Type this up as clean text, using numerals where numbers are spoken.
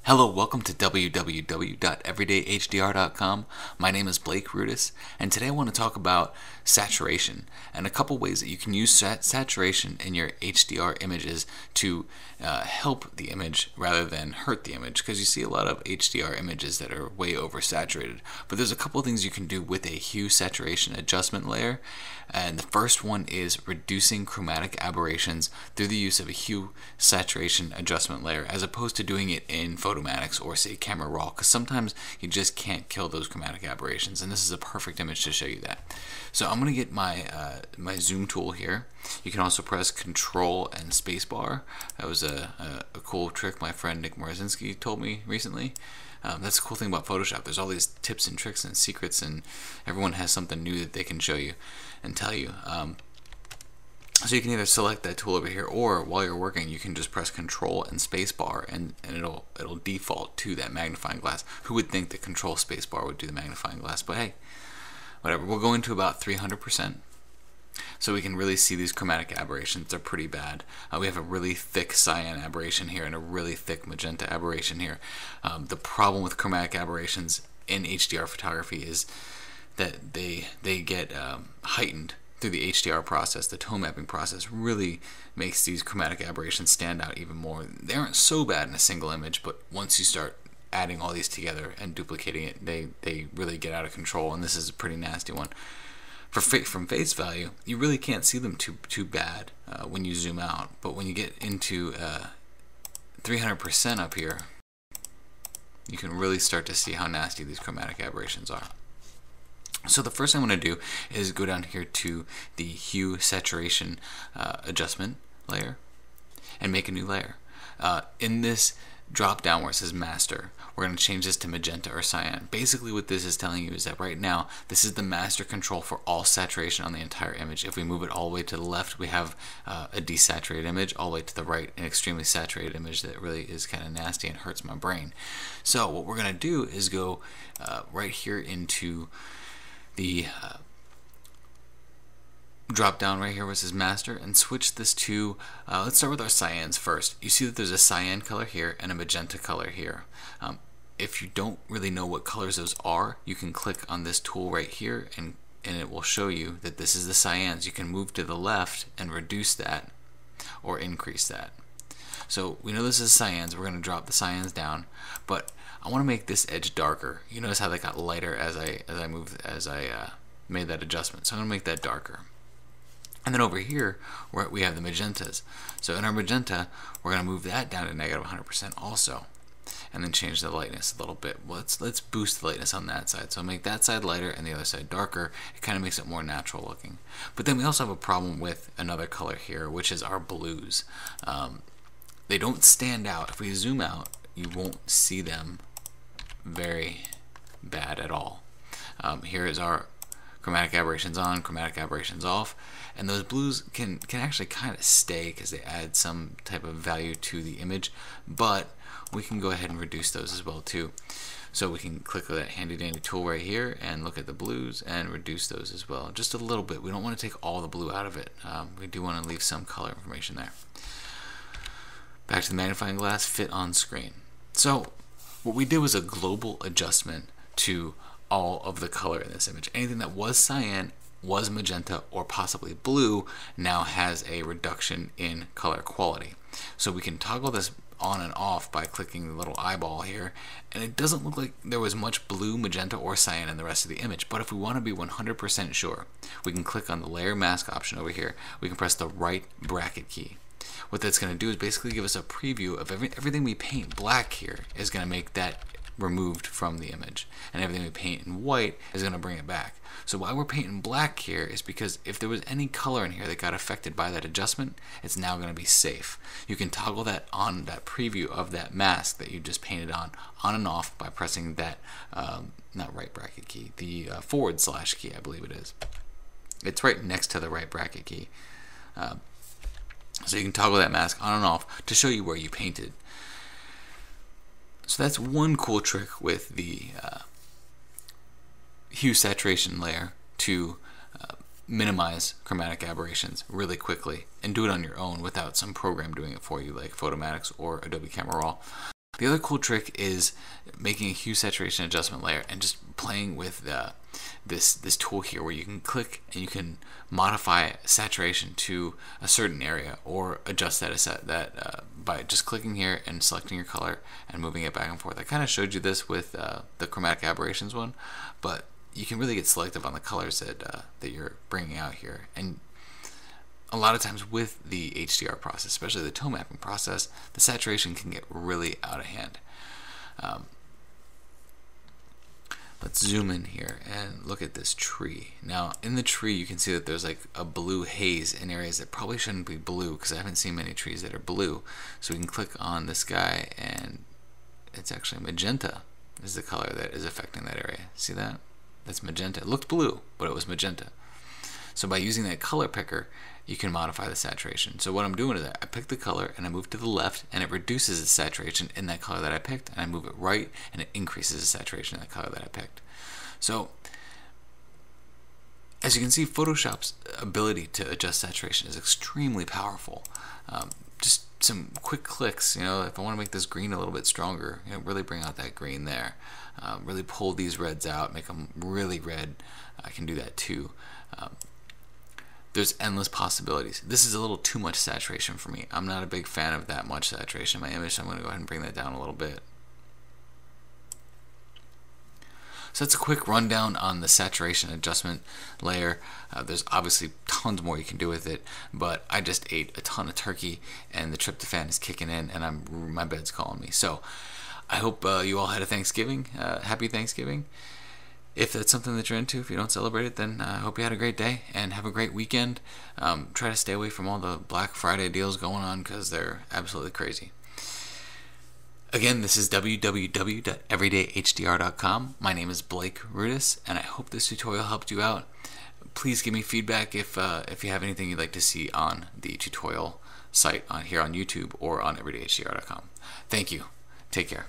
Hello, welcome to www.everydayhdr.com. My name is Blake Rudis, and today I want to talk about saturation and a couple ways that you can use saturation in your HDR images to help the image rather than hurt the image, because you see a lot of HDR images that are way oversaturated. But there's a couple of things you can do with a Hue Saturation Adjustment layer, and the first one is reducing chromatic aberrations through the use of a Hue Saturation Adjustment layer, as opposed to doing it in Photomatic or say Camera Raw, because sometimes you just can't kill those chromatic aberrations, and this is a perfect image to show you that. So I'm going to get my my zoom tool here. You can also press Control and Spacebar. That was a cool trick my friend Nick Morozinski told me recently. That's the cool thing about Photoshop. There's all these tips and tricks and secrets, and everyone has something new that they can show you and tell you. So you can either select that tool over here, or while you're working, you can just press Control and Spacebar, and it'll default to that magnifying glass. Who would think that Control Spacebar would do the magnifying glass? But hey, whatever. We'll go into about 300%. So we can really see these chromatic aberrations. They're pretty bad. We have a really thick cyan aberration here and a really thick magenta aberration here. The problem with chromatic aberrations in HDR photography is that they get heightened through the HDR process. The tone mapping process really makes these chromatic aberrations stand out even more. They aren't so bad in a single image, but once you start adding all these together and duplicating it, they really get out of control, and this is a pretty nasty one. From face value, you really can't see them too bad when you zoom out, but when you get into 300% up here, you can really start to see how nasty these chromatic aberrations are. So the first thing I'm going to do is go down here to the Hue Saturation Adjustment layer and make a new layer. In this drop down where it says Master, we're going to change this to Magenta or Cyan. Basically what this is telling you is that right now this is the master control for all saturation on the entire image. If we move it all the way to the left, we have a desaturated image. All the way to the right, an extremely saturated image that really is kind of nasty and hurts my brain. So what we're going to do is go right here into the drop down right here where it says Master, and switch this to, let's start with our cyans first. You see that there's a cyan color here and a magenta color here. If you don't really know what colors those are, you can click on this tool right here, and it will show you that this is the cyans. You can move to the left and reduce that or increase that. So we know this is cyans. We're going to drop the cyans down, but I want to make this edge darker. You notice how they got lighter as I made that adjustment. So I'm going to make that darker. And then over here, we have the magentas. So in our magenta, we're going to move that down to negative 100% also, and then change the lightness a little bit. Well, let's boost the lightness on that side. So I'll make that side lighter and the other side darker. It kind of makes it more natural looking. But then we also have a problem with another color here, which is our blues. They don't stand out. If we zoom out, you won't see them very bad at all. Here is our chromatic aberrations on, chromatic aberrations off, and those blues can actually kind of stay because they add some type of value to the image, but we can go ahead and reduce those as well too. So we can click that handy dandy tool right here and look at the blues and reduce those as well, just a little bit. We don't want to take all the blue out of it. We do want to leave some color information there. Back to the magnifying glass, fit on screen. So what we did was a global adjustment to all of the color in this image. Anything that was cyan, was magenta, or possibly blue now has a reduction in color quality. So we can toggle this on and off by clicking the little eyeball here, and it doesn't look like there was much blue, magenta, or cyan in the rest of the image. But if we want to be 100% sure, we can click on the layer mask option over here. We can press the right bracket key. What that's going to do is basically give us a preview of everything we paint black here is going to make that removed from the image, and everything we paint in white is going to bring it back. So why we're painting black here is because if there was any color in here that got affected by that adjustment, it's now going to be safe. You can toggle that on, that preview of that mask that you just painted on and off by pressing that not right bracket key, the / key, I believe it is. It's right next to the right bracket key. So you can toggle that mask on and off to show you where you painted. So that's one cool trick with the Hue Saturation layer to minimize chromatic aberrations really quickly and do it on your own without some program doing it for you like Photomatic or Adobe Camera Raw. The other cool trick is making a hue saturation adjustment layer and just playing with this tool here, where you can click and you can modify saturation to a certain area or adjust that by just clicking here and selecting your color and moving it back and forth. I kind of showed you this with the chromatic aberrations one, but you can really get selective on the colors that you're bringing out here. And a lot of times with the HDR process, especially the tone mapping process, the saturation can get really out of hand. Let's zoom in here and look at this tree. Now, in the tree, you can see that there's like a blue haze in areas that probably shouldn't be blue, because I haven't seen many trees that are blue. So we can click on this guy, and it's actually magenta is the color that is affecting that area. See that? That's magenta. It looked blue, but it was magenta. So by using that color picker, you can modify the saturation. So what I'm doing is I pick the color and I move to the left, and it reduces the saturation in that color that I picked, and I move it right and it increases the saturation in that color that I picked. So as you can see, Photoshop's ability to adjust saturation is extremely powerful. Just some quick clicks, if I want to make this green a little bit stronger, really bring out that green there. Really pull these reds out, make them really red. I can do that too. There's endless possibilities. This is a little too much saturation for me. I'm not a big fan of that much saturation in my image, so I'm going to go ahead and bring that down a little bit. So that's a quick rundown on the saturation adjustment layer. There's obviously tons more you can do with it, but I just ate a ton of turkey and the tryptophan is kicking in, and my bed's calling me. So I hope you all had a Thanksgiving. Happy Thanksgiving. If that's something that you're into, if you don't celebrate it, then I hope you had a great day and have a great weekend. Try to stay away from all the Black Friday deals going on, because they're absolutely crazy. Again, this is www.everydayhdr.com. My name is Blake Rudis, and I hope this tutorial helped you out. Please give me feedback if you have anything you'd like to see on the tutorial site here on YouTube or on everydayhdr.com. Thank you. Take care.